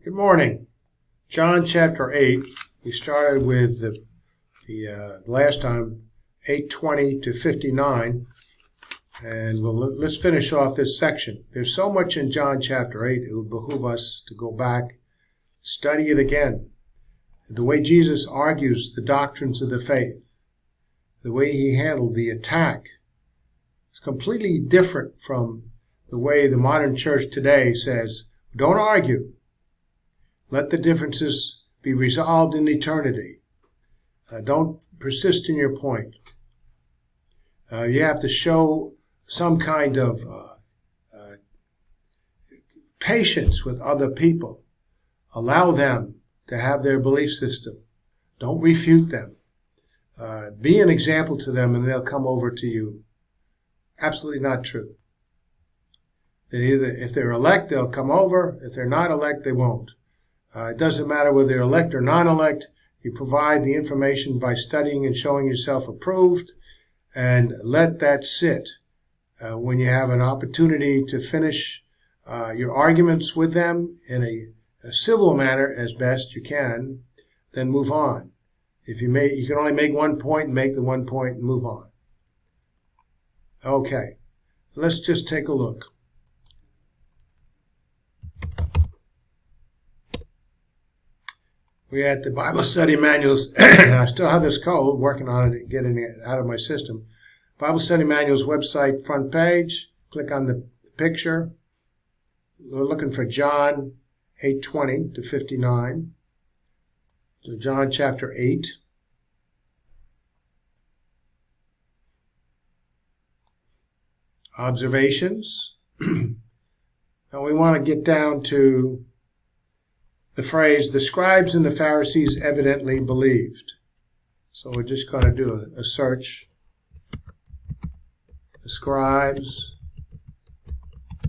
Good morning. John chapter 8. We started with the last time 8:20 to 59, and let's finish off this section. There's so much in John chapter 8, it would behoove us to go back, study it again. The way Jesus argues the doctrines of the faith, the way he handled the attack, is completely different from the way the modern church today says, don't argue. Let the differences be resolved in eternity. Don't persist in your point. You have to show some kind of patience with other people. Allow them to have their belief system. Don't refute them. Be an example to them and they'll come over to you. Absolutely not true. If they're elect, they'll come over. If they're not elect, they won't. It doesn't matter whether they're elect or non-elect. You provide the information by studying and showing yourself approved, and let that sit. When you have an opportunity to finish your arguments with them in a civil manner as best you can, then move on. You can only make one point, make the one point and move on. Okay, let's just take a look. We're at the Bible study manuals. I still have this cold, working on it, getting it out of my system. Bible study manuals website front page. Click on the picture. We're looking for John 8:20 to 59. So John chapter 8. Observations. And we want to get down to the phrase, the scribes and the Pharisees evidently believed. So we're just going to do a search. The scribes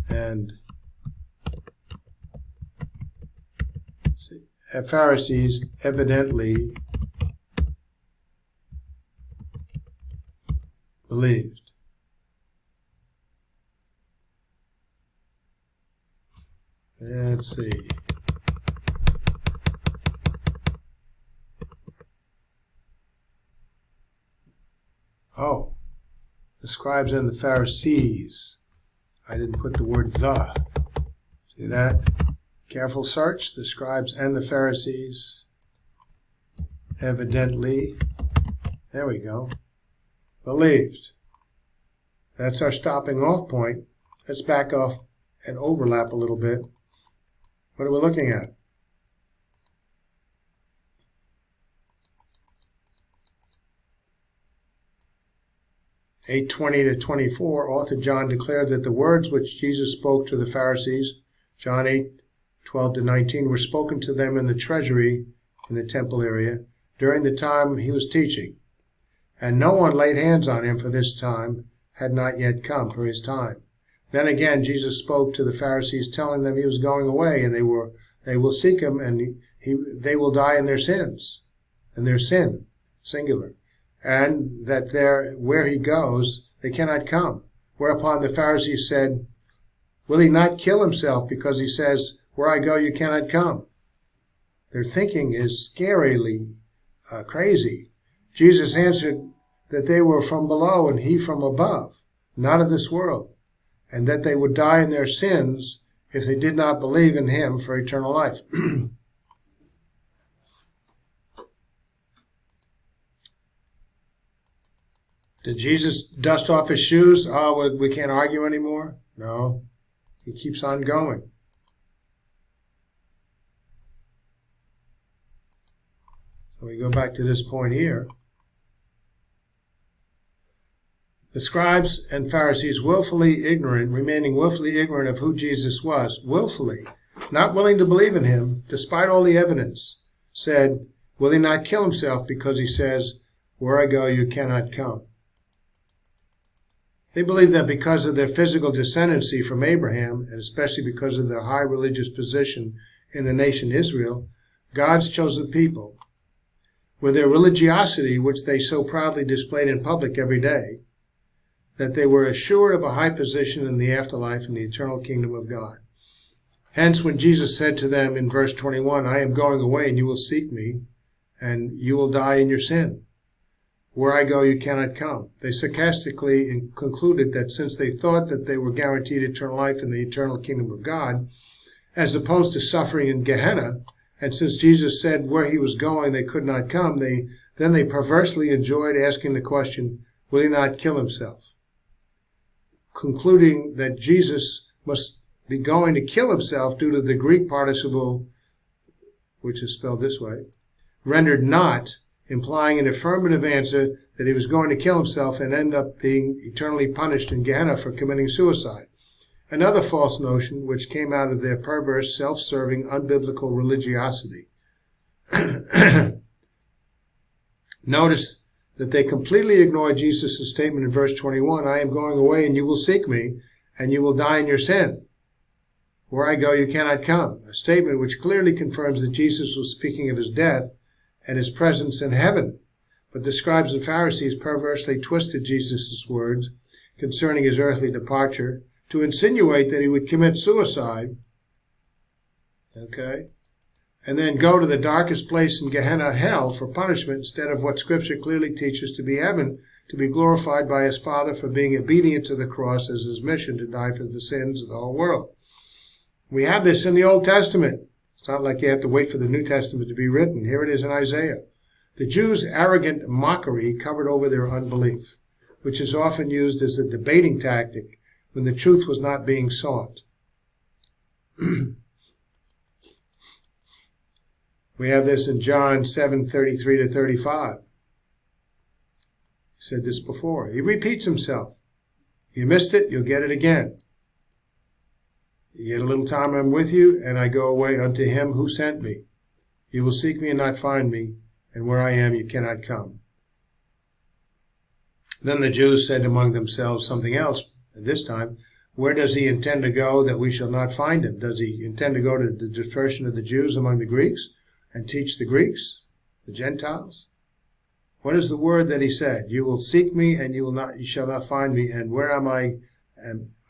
and Pharisees evidently believed. Let's see. Oh, the scribes and the Pharisees. I didn't put the word the. See that? Careful search. The scribes and the Pharisees. Evidently. There we go. Believed. That's our stopping off point. Let's back off and overlap a little bit. What are we looking at? (8:20 to 24), author John declared that the words which Jesus spoke to the Pharisees, John 8:12 to 19, were spoken to them in the treasury in the temple area during the time he was teaching. And no one laid hands on him, for this time had not yet come for his time. Then again Jesus spoke to the Pharisees, telling them he was going away, and they will seek him, and they will die in their sins, and their sin, singular. And that where he goes, they cannot come. Whereupon the Pharisees said, will he not kill himself because he says, where I go, you cannot come? Their thinking is scarily crazy. Jesus answered that they were from below and he from above, not of this world, and that they would die in their sins if they did not believe in him for eternal life. Did Jesus dust off his shoes? Oh, we can't argue anymore? No. He keeps on going. So we go back to this point here. The scribes and Pharisees, remaining willfully ignorant of who Jesus was, willfully, not willing to believe in him, despite all the evidence, said, will he not kill himself because he says, where I go, you cannot come? They believed that because of their physical descendancy from Abraham, and especially because of their high religious position in the nation Israel, God's chosen people, with their religiosity, which they so proudly displayed in public every day, that they were assured of a high position in the afterlife in the eternal kingdom of God. Hence, when Jesus said to them in verse 21, I am going away and you will seek me, and you will die in your sin. Where I go, you cannot come. They sarcastically concluded that since they thought that they were guaranteed eternal life in the eternal kingdom of God, as opposed to suffering in Gehenna, and since Jesus said where he was going they could not come, they perversely enjoyed asking the question, will he not kill himself? Concluding that Jesus must be going to kill himself due to the Greek participle, which is spelled this way, rendered not, implying an affirmative answer that he was going to kill himself and end up being eternally punished in Gehenna for committing suicide. Another false notion which came out of their perverse, self-serving, unbiblical religiosity. Notice that they completely ignored Jesus' statement in verse 21, I am going away and you will seek me, and you will die in your sin. Where I go, you cannot come. A statement which clearly confirms that Jesus was speaking of his death and his presence in heaven. But the scribes and Pharisees perversely twisted Jesus' words concerning his earthly departure to insinuate that he would commit suicide, and then go to the darkest place in Gehenna, hell, for punishment, instead of what Scripture clearly teaches to be heaven, to be glorified by his Father for being obedient to the cross as his mission to die for the sins of the whole world. We have this in the Old Testament. It's not like you have to wait for the New Testament to be written. Here it is in Isaiah. The Jews' arrogant mockery covered over their unbelief, which is often used as a debating tactic when the truth was not being sought. We have this in John 7:33-35. He said this before. He repeats himself. If you missed it, you'll get it again. Yet a little time I'm with you, and I go away unto him who sent me. You will seek me and not find me, and where I am you cannot come. Then the Jews said among themselves something else, this time, where does he intend to go that we shall not find him? Does he intend to go to the dispersion of the Jews among the Greeks and teach the Greeks, the Gentiles? What is the word that he said? You will seek me and you shall not find me, and where am I?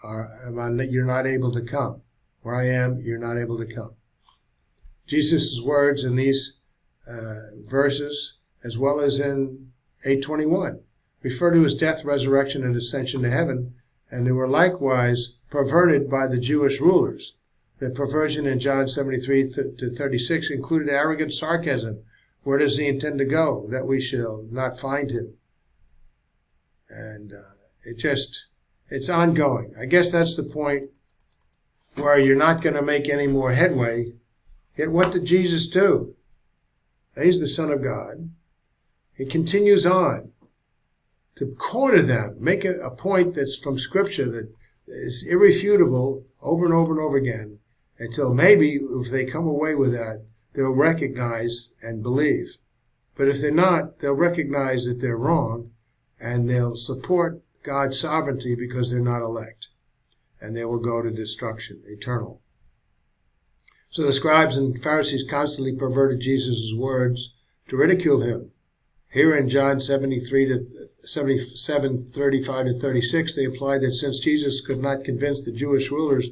You're not able to come. Where I am, you're not able to come. Jesus' words in these verses, as well as in 8:21, refer to his death, resurrection, and ascension to heaven, and they were likewise perverted by the Jewish rulers. The perversion in John 73-36 included arrogant sarcasm. Where does he intend to go that we shall not find him? And it's ongoing. I guess that's the point where you're not going to make any more headway. Yet what did Jesus do? He's the Son of God. He continues on to corner them, make a point that's from Scripture that is irrefutable over and over and over again, until maybe if they come away with that, they'll recognize and believe. But if they're not, they'll recognize that they're wrong, and they'll support God's sovereignty because they're not elect. And they will go to destruction, eternal. So the scribes and Pharisees constantly perverted Jesus' words to ridicule him. Here in John 7:35-36, they implied that since Jesus could not convince the Jewish rulers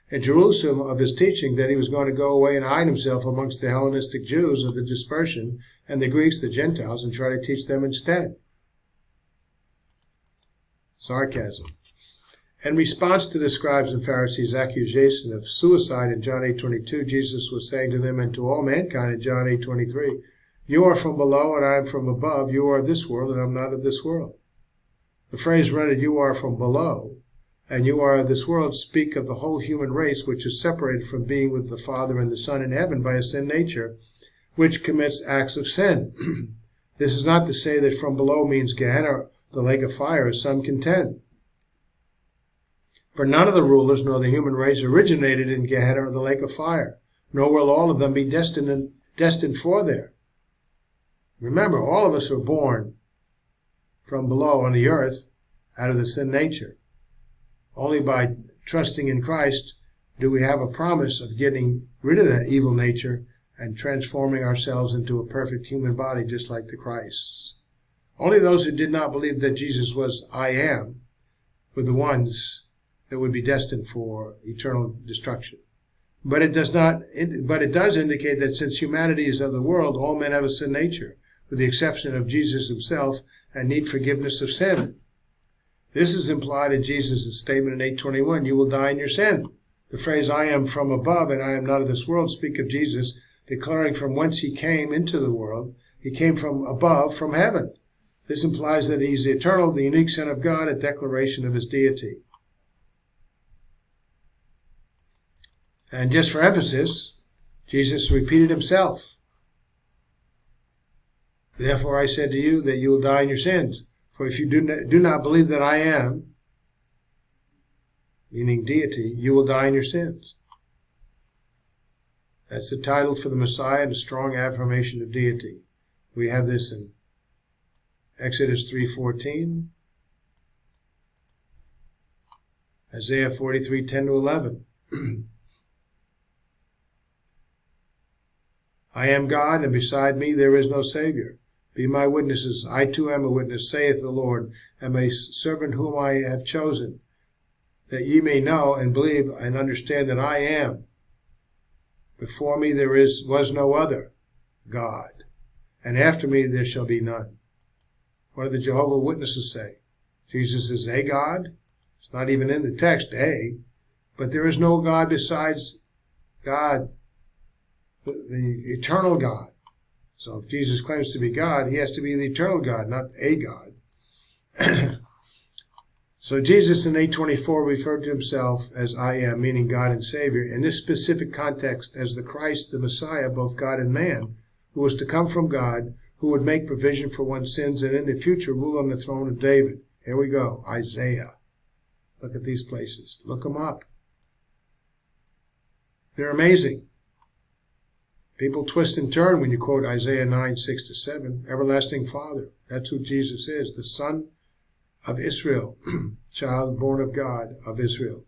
in Jerusalem of his teaching, that he was going to go away and hide himself amongst the Hellenistic Jews of the dispersion and the Greeks, the Gentiles, and try to teach them instead. Sarcasm. In response to the scribes and Pharisees' accusation of suicide in John 8:22, Jesus was saying to them and to all mankind in John 8:23, you are from below and I am from above. You are of this world and I am not of this world. The phrase rendered you are from below and you are of this world speak of the whole human race, which is separated from being with the Father and the Son in heaven by a sin nature, which commits acts of sin. This is not to say that from below means Gehenna, the lake of fire, as some contend. For none of the rulers nor the human race originated in Gehenna or the lake of fire, nor will all of them be destined for there. Remember, all of us are born from below on the earth out of the sin nature. Only by trusting in Christ do we have a promise of getting rid of that evil nature and transforming ourselves into a perfect human body just like the Christ's. Only those who did not believe that Jesus was I am were the ones that would be destined for eternal destruction. But it does indicate that since humanity is of the world, all men have a sin nature, with the exception of Jesus himself, and need forgiveness of sin. This is implied in Jesus' statement in 8:21, you will die in your sin. The phrase, I am from above and I am not of this world, speak of Jesus declaring from whence he came into the world. He came from above, from heaven. This implies that he's the eternal, the unique Son of God, a declaration of his deity. And just for emphasis, Jesus repeated himself. Therefore I said to you that you will die in your sins. For if you do not believe that I am, meaning deity, you will die in your sins. That's the title for the Messiah and a strong affirmation of deity. We have this in Exodus 3:14, Isaiah 43:10-11. I am God, and beside me there is no Savior. Be my witnesses, I too am a witness, saith the Lord, and my servant whom I have chosen, that ye may know and believe and understand that I am. Before me there was no other God, and after me there shall be none. What do the Jehovah's Witnesses say? Jesus is a God. It's not even in the text, a. But there is no God besides God, the eternal God. So if Jesus claims to be God, he has to be the eternal God, not a God. So Jesus in 8:24 referred to himself as I am, meaning God and Savior, in this specific context as the Christ, the Messiah, both God and man, who was to come from God, who would make provision for one's sins and in the future rule on the throne of David. Here we go, Isaiah. Look at these places. Look them up. They're amazing. People twist and turn when you quote Isaiah 9:6-7. Everlasting Father. That's who Jesus is, the Son of Israel, child born of God of Israel.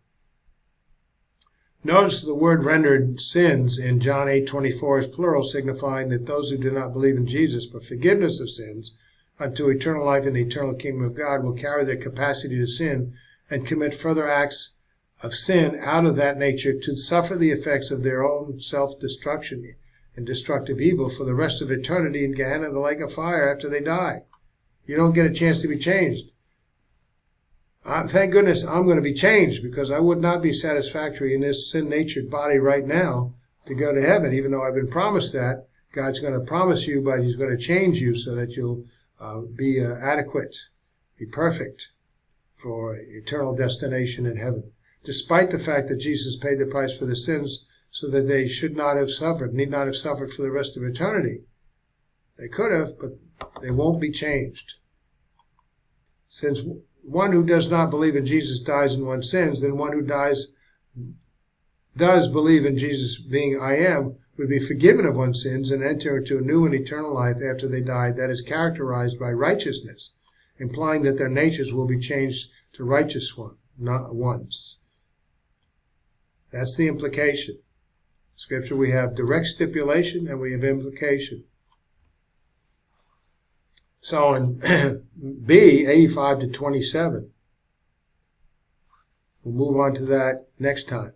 Notice the word rendered sins in John 8:24 is plural, signifying that those who do not believe in Jesus for forgiveness of sins unto eternal life in the eternal kingdom of God will carry their capacity to sin and commit further acts of sin out of that nature to suffer the effects of their own self-destruction and destructive evil for the rest of eternity in Gehenna, the lake of fire, after they die. You don't get a chance to be changed. Thank goodness I'm going to be changed, because I would not be satisfactory in this sin-natured body right now to go to heaven, even though I've been promised that. God's going to promise you, but he's going to change you so that you'll be adequate, be perfect for eternal destination in heaven. Despite the fact that Jesus paid the price for the sins so that they should not have suffered, need not have suffered for the rest of eternity. They could have, but they won't be changed. Since one who does not believe in Jesus dies in one's sins, then one who does believe in Jesus being I am would be forgiven of one's sins and enter into a new and eternal life after they die that is characterized by righteousness, implying that their natures will be changed to righteous ones. That's the implication. Scripture, we have direct stipulation and we have implication. So in B, 85-27, we'll move on to that next time.